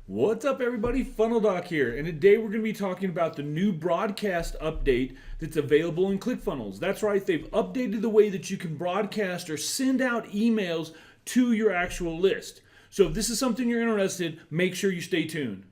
What's up, everybody? Funnel Doc here, and today we're going to be talking about the new broadcast update that's available in ClickFunnels. That's right, they've updated the way that you can broadcast or send out emails to your actual list. So if this is something you're interested, make sure you stay tuned.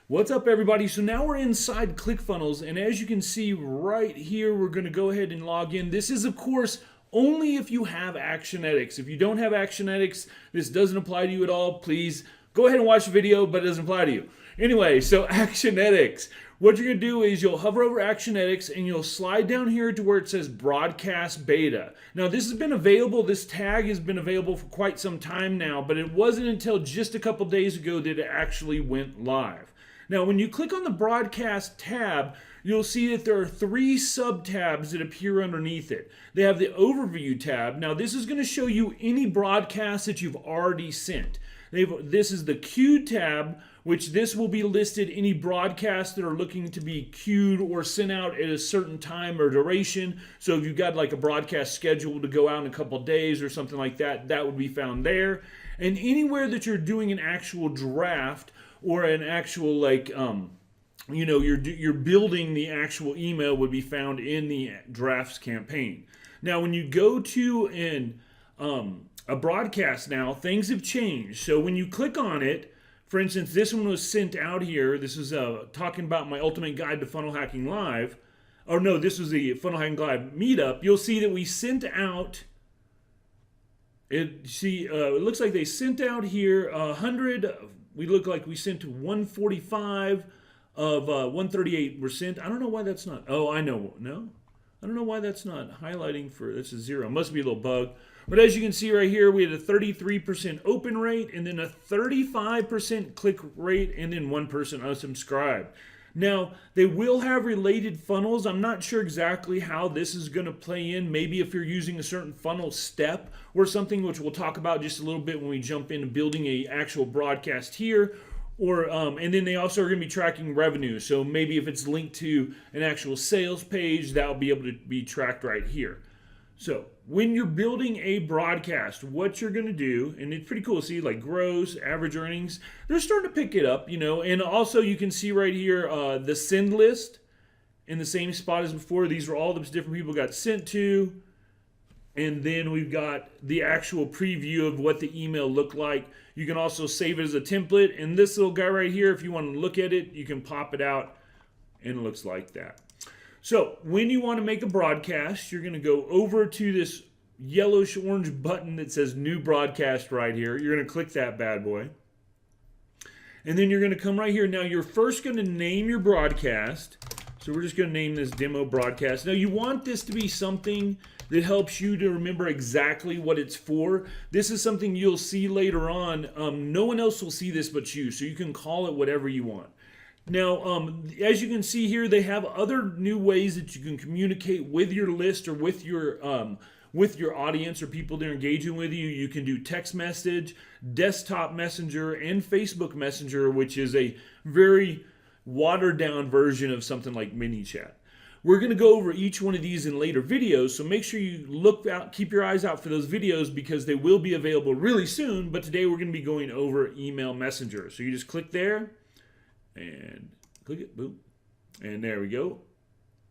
What's up, everybody? So now we're inside ClickFunnels, and as you can see right here, we're going to go ahead and log in. This is, of course, only if you have Actionetics. If you don't have Actionetics, this doesn't apply to you at all. Please go ahead and watch the video, but it doesn't apply to you. Anyway, so Actionetics. What you're going to do is you'll hover over Actionetics and you'll slide down here to where it says Broadcast Beta. Now, this has been available, this tag has been available for quite some time now, but it wasn't until just a couple days ago that it actually went live. Now, when you click on the broadcast tab, you'll see that there are three sub-tabs that appear underneath it. They have the overview tab. Now, this is going to show you any broadcasts that you've already sent. This is the queued tab, which this will be listed any broadcasts that are looking to be queued or sent out at a certain time or duration. So if you've got like a broadcast scheduled to go out in a couple days or something like that, that would be found there. And anywhere that you're doing an actual draft or an actual you're building the actual email would be found in the drafts campaign. Now, when you go to a broadcast now, things have changed. So when you click on it, for instance, this one was sent out here. This is talking about my ultimate guide to funnel hacking live. Or no, this was the funnel hacking live meetup. You'll see that we sent out. It looks like they sent out here 100. We look like we sent 145 of 138 were sent. I don't know why that's not. Oh, I know. No, I don't know why that's not highlighting for. This is 0. Must be a little bug. But as you can see right here, we had a 33% open rate and then a 35% click rate and then 1 person unsubscribed. Now, they will have related funnels. I'm not sure exactly how this is going to play in. Maybe if you're using a certain funnel step or something, which we'll talk about just a little bit when we jump into building a actual broadcast here. Or and then they also are going to be tracking revenue. So maybe if it's linked to an actual sales page, that will be able to be tracked right here. So when you're building a broadcast, what you're going to do, and it's pretty cool to see, like gross, average earnings, they're starting to pick it up, and also you can see right here the send list in the same spot as before. These are all the different people got sent to, and then we've got the actual preview of what the email looked like. You can also save it as a template, and this little guy right here, if you want to look at it, you can pop it out, and it looks like that. So when you want to make a broadcast, you're going to go over to this yellowish-orange button that says New Broadcast right here. You're going to click that bad boy. And then you're going to come right here. Now, you're first going to name your broadcast. So we're just going to name this Demo Broadcast. Now, you want this to be something that helps you to remember exactly what it's for. This is something you'll see later on. No one else will see this but you, so you can call it whatever you want. Now, as you can see here, they have other new ways that you can communicate with your list or with your audience or people that are engaging with you. You can do text message, desktop messenger, and Facebook Messenger, which is a very watered down version of something like ManyChat. We're going to go over each one of these in later videos, so make sure you look out, keep your eyes out for those videos because they will be available really soon, but today we're going to be going over email messenger. So you just click there. And click it, boom, and there we go.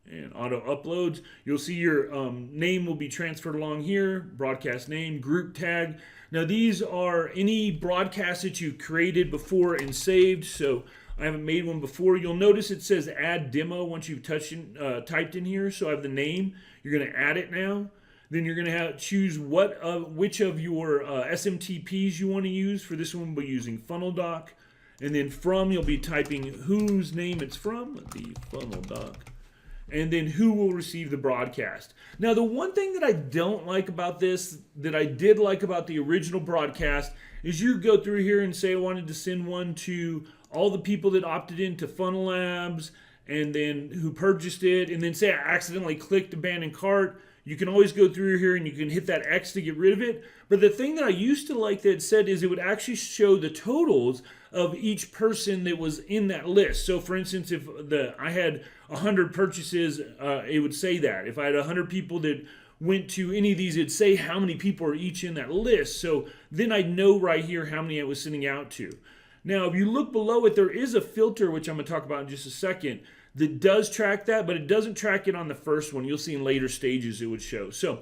And auto uploads. You'll see your name will be transferred along here. Broadcast name, group tag. Now these are any broadcasts that you created before and saved. So I haven't made one before. You'll notice it says add demo once you've typed in here. So I have the name. You're going to add it now. Then you're going to choose which of your SMTPs you want to use. For this one, we'll be using Funnel Doc. And then from, you'll be typing whose name it's from, the Funnel Doc, and then who will receive the broadcast. Now, the one thing that I don't like about this, that I did like about the original broadcast, is you go through here and say I wanted to send one to all the people that opted into Funnel Labs and then who purchased it, and then say I accidentally clicked abandon cart. You can always go through here and you can hit that X to get rid of it. But the thing that I used to like that it said is it would actually show the totals of each person that was in that list. So for instance, if I had 100 purchases, it would say that. If I had 100 people that went to any of these, it'd say how many people are each in that list. So then I'd know right here how many I was sending out to. Now, if you look below it, there is a filter, which I'm going to talk about in just a second, that does track that, but it doesn't track it on the first one. You'll see in later stages it would show. So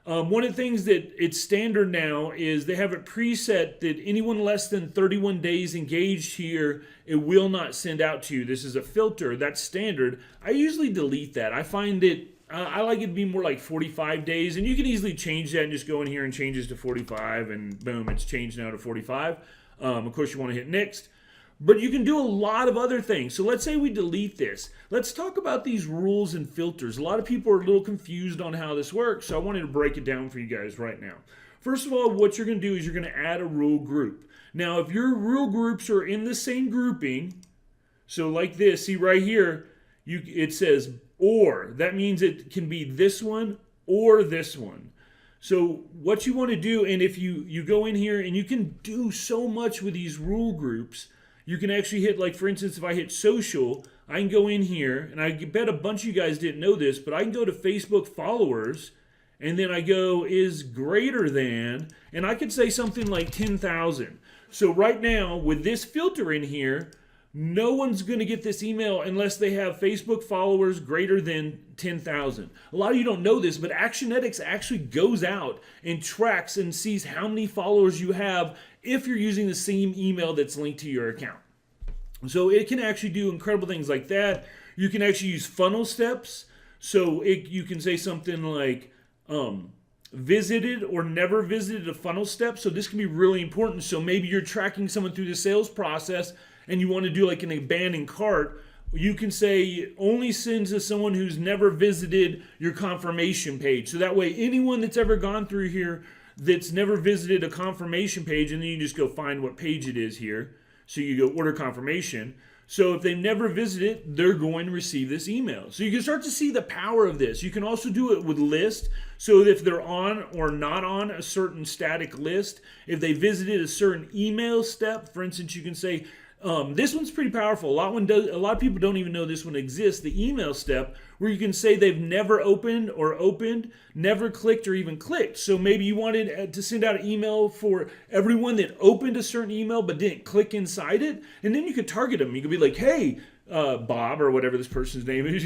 one of the things that it's standard now is they have it preset that anyone less than 31 days engaged here, it will not send out to you. This is a filter. That's standard. I usually delete that. I find it, I like it to be more like 45 days, and you can easily change that and just go in here and change this to 45, and boom, it's changed now to 45. Of course, you want to hit next. But you can do a lot of other things. So let's say we delete this. Let's talk about these rules and filters. A lot of people are a little confused on how this works, so I wanted to break it down for you guys right now. First of all, what you're going to do is you're going to add a rule group. Now, if your rule groups are in the same grouping, so like this, see right here, it says or. That means it can be this one or this one. So what you want to do, and if you go in here and you can do so much with these rule groups, you can actually hit, like for instance, if I hit social, I can go in here, and I bet a bunch of you guys didn't know this, but I can go to Facebook followers, and then I go is greater than, and I could say something like 10,000. So right now, with this filter in here, no one's going to get this email unless they have Facebook followers greater than 10,000. A lot of you don't know this, but Actionetics actually goes out and tracks and sees how many followers you have if you're using the same email that's linked to your account. So it can actually do incredible things like that. You can actually use funnel steps. So you can say something like visited or never visited a funnel step. So this can be really important. So maybe you're tracking someone through the sales process and you want to do like an abandoned cart. You can say only send to someone who's never visited your confirmation page. So that way anyone that's ever gone through here that's never visited a confirmation page, and then you just go find what page it is here. So you go order confirmation. So if they've never visited, they're going to receive this email. So you can start to see the power of this. You can also do it with list. So if they're on or not on a certain static list, if they visited a certain email step, for instance, you can say, this one's pretty powerful. A lot of people don't even know this one exists. The email step, where you can say they've never opened or opened, never clicked or even clicked. So maybe you wanted to send out an email for everyone that opened a certain email but didn't click inside it, and then you could target them. You could be like, hey, Bob or whatever this person's name is,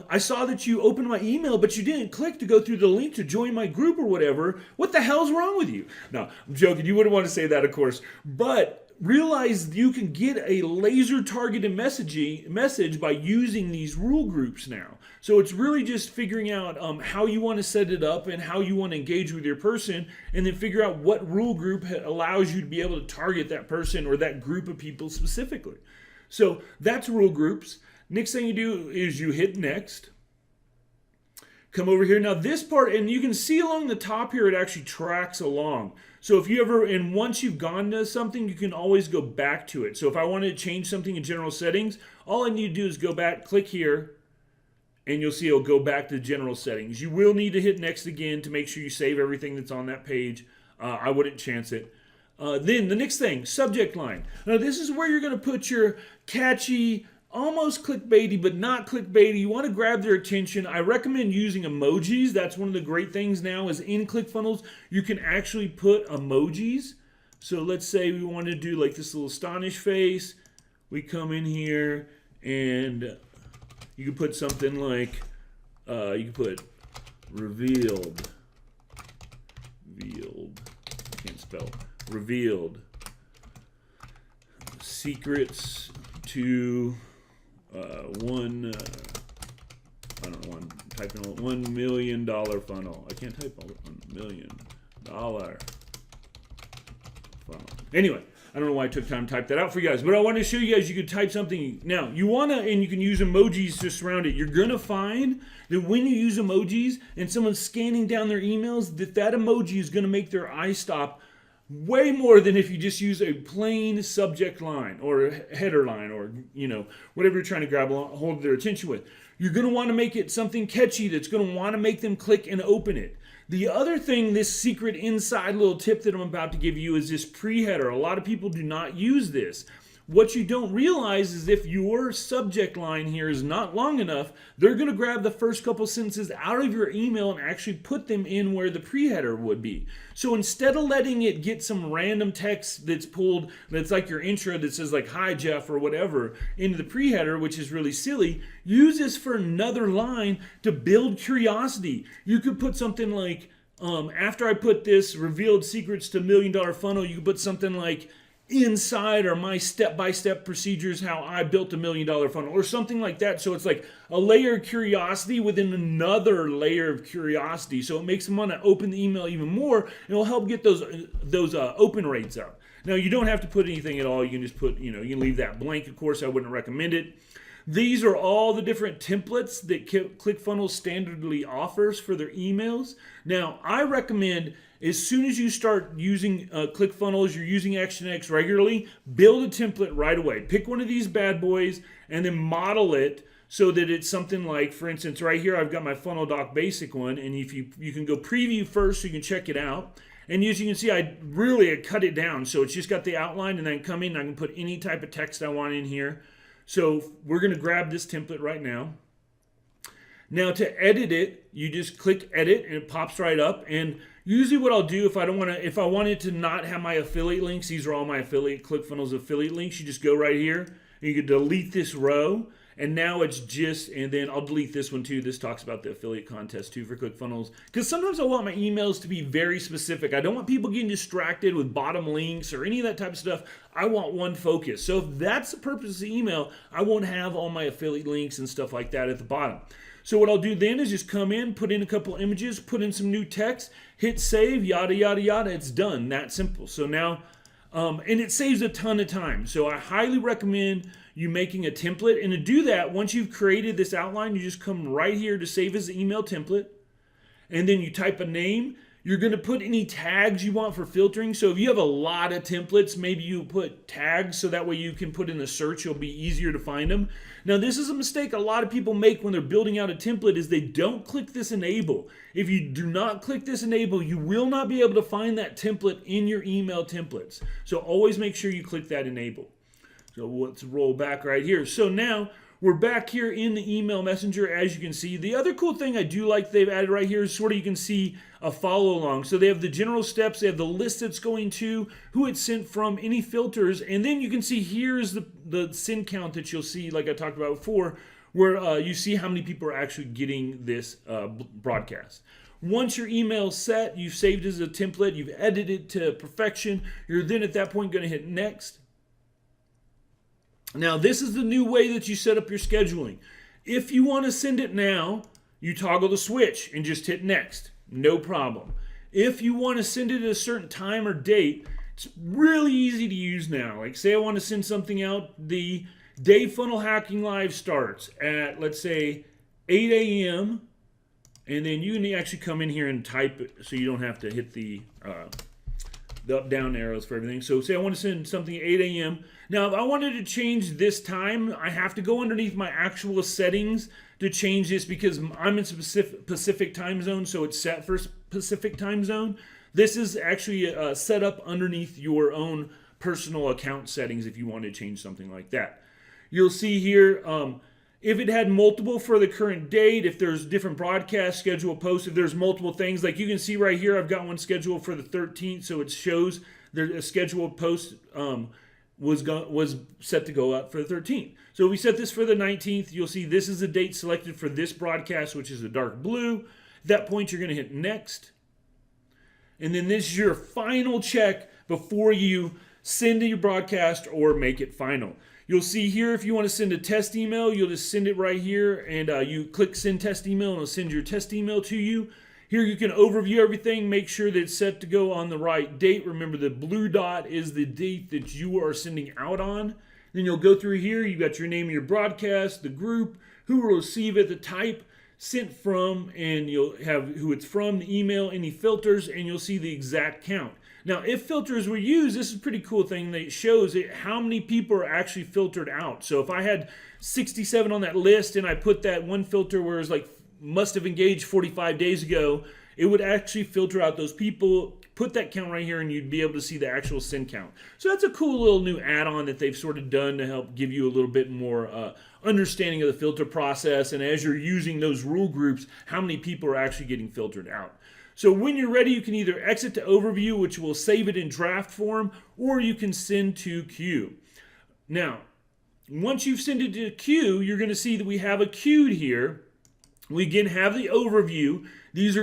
I saw that you opened my email, but you didn't click to go through the link to join my group or whatever. What the hell's wrong with you? No, I'm joking. You wouldn't want to say that, of course, but realize you can get a laser targeted message by using these rule groups now. So it's really just figuring out how you want to set it up and how you want to engage with your person, and then figure out what rule group allows you to be able to target that person or that group of people specifically. So that's rule groups. Next thing you do is you hit next. Come over here. Now this part, and you can see along the top here, it actually tracks along. So if you ever, and once you've gone to something, you can always go back to it. So if I wanted to change something in general settings, all I need to do is go back, click here, and you'll see it'll go back to general settings. You will need to hit next again to make sure you save everything that's on that page. I wouldn't chance it. Then the next thing, subject line. Now this is where you're going to put your catchy, almost clickbaity, but not clickbaity. You want to grab their attention. I recommend using emojis. That's one of the great things now is in ClickFunnels, you can actually put emojis. So let's say we want to do like this little astonished face. We come in here and you can put something like, you can put revealed, I can't spell, revealed, secrets to $1 million funnel. I can't type $1 million funnel. Anyway, I don't know why I took time to type that out for you guys, but I wanted to show you guys you could type something. Now, you want to, and you can use emojis to surround it. You're going to find that when you use emojis and someone's scanning down their emails, that emoji is going to make their eye stop way more than if you just use a plain subject line or a header line or, whatever you're trying to grab hold their attention with. You're going to want to make it something catchy that's going to want to make them click and open it. The other thing, this secret inside little tip that I'm about to give you, is this pre-header. A lot of people do not use this. What you don't realize is if your subject line here is not long enough, they're going to grab the first couple sentences out of your email and actually put them in where the pre-header would be. So instead of letting it get some random text that's pulled, that's like your intro that says like, "Hi Jeff," or whatever, into the pre-header, which is really silly, use this for another line to build curiosity. You could put something like, after I put this revealed secrets to $1 million funnel, you could put something like, "Inside are my step-by-step procedures how I built $1 million funnel," or something like that. So it's like a layer of curiosity within another layer of curiosity. So it makes them want to open the email even more, and it'll help get those open rates up. Now, you don't have to put anything at all. You can just put, you can leave that blank. Of course, I wouldn't recommend it. These are all the different templates that ClickFunnels standardly offers for their emails. Now, I recommend, as soon as you start using ClickFunnels, you're using ActionX regularly, build a template right away. Pick one of these bad boys and then model it so that it's something like, for instance, right here, I've got my Funnel Doc Basic one, and if you can go preview first so you can check it out. And as you can see, I really cut it down. So it's just got the outline, and then come in and I can put any type of text I want in here. So we're going to grab this template right now. Now to edit it, you just click edit and it pops right up. And usually what I'll do if I wanted to not have my affiliate links, these are all my ClickFunnels affiliate links, you just go right here and you can delete this row. And now it's just, and then I'll delete this one too. This talks about the affiliate contest too for ClickFunnels. Because sometimes I want my emails to be very specific. I don't want people getting distracted with bottom links or any of that type of stuff. I want one focus. So if that's the purpose of the email, I won't have all my affiliate links and stuff like that at the bottom. So what I'll do then is just come in, put in a couple images, put in some new text, hit save, yada, yada, yada. It's done. That simple. So now, and it saves a ton of time. So I highly recommend you making a template. And to do that, once you've created this outline, you just come right here to save as an email template. And then you type a name. You're going to put any tags you want for filtering. So if you have a lot of templates, maybe you put tags so that way you can put in the search. It'll be easier to find them. Now, this is a mistake a lot of people make when they're building out a template is they don't click this enable. If you do not click this enable, you will not be able to find that template in your email templates. So always make sure you click that enable. So let's roll back right here. So now we're back here in the email messenger, as you can see. The other cool thing I do like they've added right here is sort of you can see a follow along. So they have the general steps, they have the list it's going to, who it's sent from, any filters, and then you can see here's the send count that you'll see, like I talked about before, where you see how many people are actually getting this broadcast. Once your email is set, you've saved as a template, you've edited it to perfection, you're then at that point going to hit next. Now, this is the new way that you set up your scheduling. If you want to send it now, you toggle the switch and just hit next. No problem. If you want to send it at a certain time or date, it's really easy to use now. Like say I want to send something out, the day Funnel Hacking Live starts at, let's say, 8 a.m. And then you can actually come in here and type it so you don't have to hit the up-down arrows for everything. So say I want to send something at 8 a.m. Now, if I wanted to change this time, I have to go underneath my actual settings to change this because I'm in Pacific time zone, so it's set for Pacific time zone. This is actually set up underneath your own personal account settings if you want to change something like that. You'll see here, if it had multiple for the current date, if there's different broadcast schedule posts, if there's multiple things, like you can see right here, I've got one scheduled for the 13th, so it shows there's a scheduled post was set to go up for the 13th. So if we set this for the 19th, you'll see this is the date selected for this broadcast, which is a dark blue. At that point, you're going to hit next. And then this is your final check before you send your broadcast or make it final. You'll see here if you want to send a test email, you'll just send it right here and you click send test email and it'll send your test email to you. Here you can overview everything, make sure that it's set to go on the right date. Remember the blue dot is the date that you are sending out on. Then you'll go through here, you've got your name of your broadcast, the group, who will receive it, the type, sent from, and you'll have who it's from, the email, any filters, and you'll see the exact count. Now, if filters were used, this is a pretty cool thing that shows how many people are actually filtered out. So if I had 67 on that list and I put that one filter where it's like must have engaged 45 days ago, it would actually filter out those people, put that count right here, and you'd be able to see the actual send count. So that's a cool little new add-on that they've sort of done to help give you a little bit more understanding of the filter process, and as you're using those rule groups, how many people are actually getting filtered out. So when you're ready, you can either exit to overview, which will save it in draft form, or you can send to queue. Now, once you've sent it to queue, you're going to see that we have a queued here. We again have the overview. These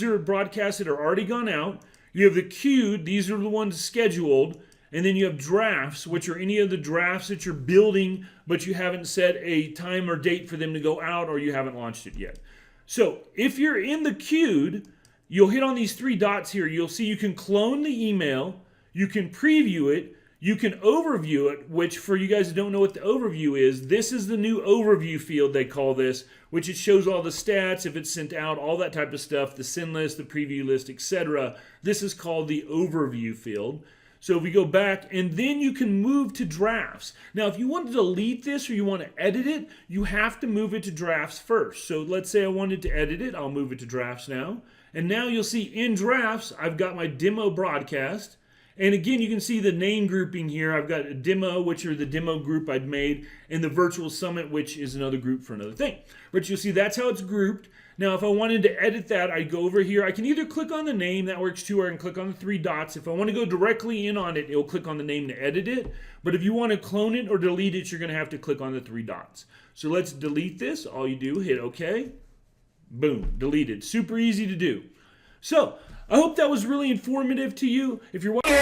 are broadcasts that are already gone out. You have the queued. These are the ones scheduled. And then you have drafts, which are any of the drafts that you're building, but you haven't set a time or date for them to go out, or you haven't launched it yet. So if you're in the queued, you'll hit on these three dots here. You'll see you can clone the email, you can preview it, you can overview it, which for you guys who don't know what the overview is, this is the new overview field they call this, which it shows all the stats, if it's sent out, all that type of stuff, the send list, the preview list, etc. This is called the overview field. So if we go back, and then you can move to drafts. Now, if you want to delete this or you want to edit it, you have to move it to drafts first. So let's say I wanted to edit it. I'll move it to drafts now. And now you'll see in drafts, I've got my demo broadcast. And again, you can see the name grouping here. I've got a demo, which are the demo group I'd made, and the virtual summit, which is another group for another thing. But you'll see that's how it's grouped. Now, if I wanted to edit that, I'd go over here. I can either click on the name, that works too, or I can click on the three dots. If I want to go directly in on it, it'll click on the name to edit it. But if you want to clone it or delete it, you're going to have to click on the three dots. So let's delete this. All you do, hit OK. Boom, deleted. Super easy to do. So I hope that was really informative to you. If you're watching